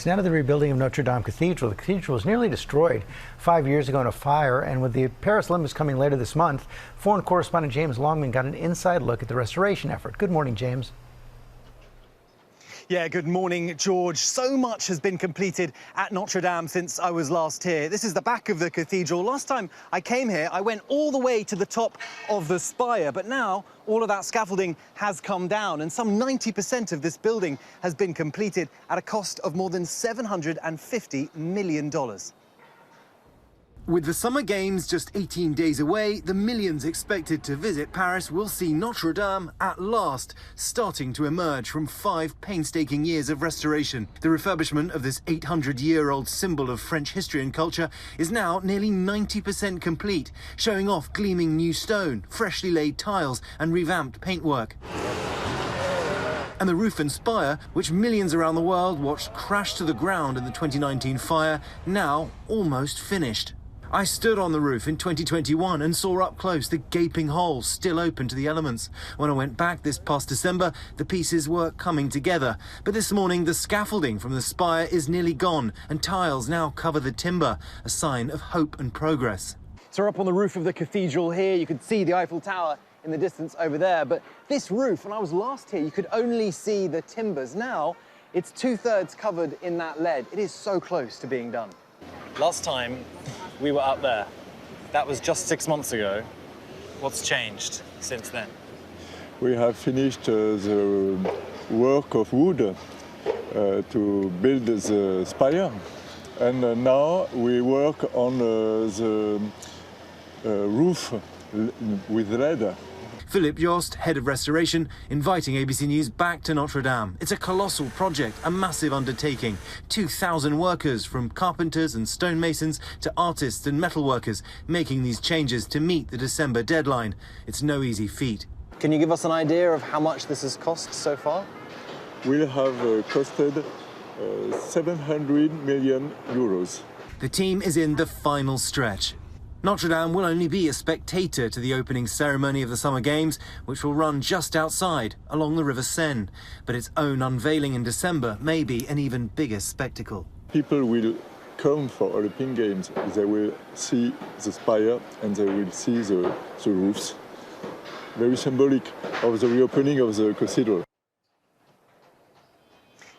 Now to the rebuilding of Notre Dame Cathedral. The cathedral was nearly destroyed 5 years ago in a fire, and with the Paris Olympics coming later this month, foreign correspondent James Longman got an inside look at the restoration effort. Good morning, James. Yeah, good morning, George. So much has been completed at Notre Dame since I was last here. This is the back of the cathedral. Last time I came here, I went all the way to the top of the spire, but now all of that scaffolding has come down, and some 90% of this building has been completed at a cost of more than $750 million. With the Summer Games just 18 days away, the millions expected to visit Paris will see Notre Dame at last starting to emerge from 5 painstaking years of restoration. The refurbishment of this 800-year-old symbol of French history and culture is now nearly 90% complete, showing off gleaming new stone, freshly laid tiles and revamped paintwork. And the roof and spire, which millions around the world watched crash to the ground in the 2019 fire, now almost finished. I stood on the roof in 2021 and saw up close the gaping hole still open to the elements. When I went back this past December, the pieces were coming together. But this morning, the scaffolding from the spire is nearly gone, and tiles now cover the timber, a sign of hope and progress. So we're up on the roof of the cathedral here. You can see the Eiffel Tower in the distance over there. But this roof, when I was last here, you could only see the timbers. Now, it's 2/3 covered in that lead. It is so close to being done. Last time we were up there, that was just 6 months ago. What's changed since then? We have finished the work of wood to build the spire, and now we work on the roof with lead. Philippe Jost, head of restoration, inviting ABC News back to Notre Dame. It's a colossal project, a massive undertaking. 2,000 workers, from carpenters and stonemasons to artists and metalworkers, making these changes to meet the December deadline. It's no easy feat. Can you give us an idea of how much this has cost so far? Will have costed 700 million euros. The team is in the final stretch. Notre Dame will only be a spectator to the opening ceremony of the Summer Games, which will run just outside, along the River Seine. But its own unveiling in December may be an even bigger spectacle. People will come for Olympic Games. They will see the spire and they will see the roofs. Very symbolic of the reopening of the cathedral.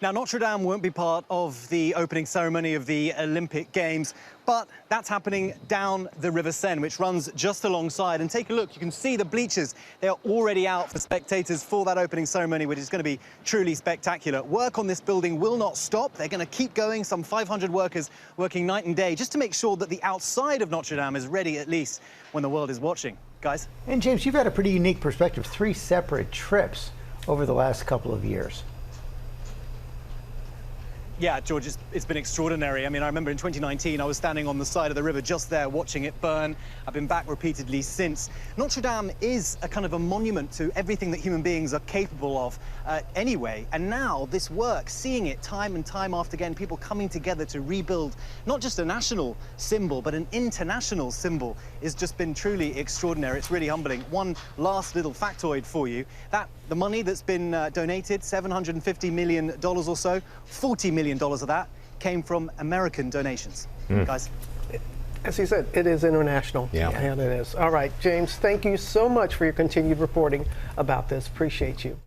Now, Notre Dame won't be part of the opening ceremony of the Olympic Games, but that's happening down the River Seine, which runs just alongside. And take a look, you can see the bleachers. They are already out for spectators for that opening ceremony, which is going to be truly spectacular. Work on this building will not stop. They're going to keep going, some 500 workers working night and day, just to make sure that the outside of Notre Dame is ready, at least when the world is watching. Guys? And James, you've had a pretty unique perspective, 3 separate trips over the last couple of years. Yeah, George, it's been extraordinary. I mean, I remember in 2019, I was standing on the side of the river just there watching it burn. I've been back repeatedly since. Notre Dame is a kind of a monument to everything that human beings are capable of anyway. And now this work, seeing it time and time after again, people coming together to rebuild not just a national symbol, but an international symbol, has just been truly extraordinary. It's really humbling. One last little factoid for you, that the money that's been donated, $750 million or so, $40 million of that came from American donations. Guys? As he said, it is international. Yeah. And it is. All right, James, thank you so much for your continued reporting about this. Appreciate you.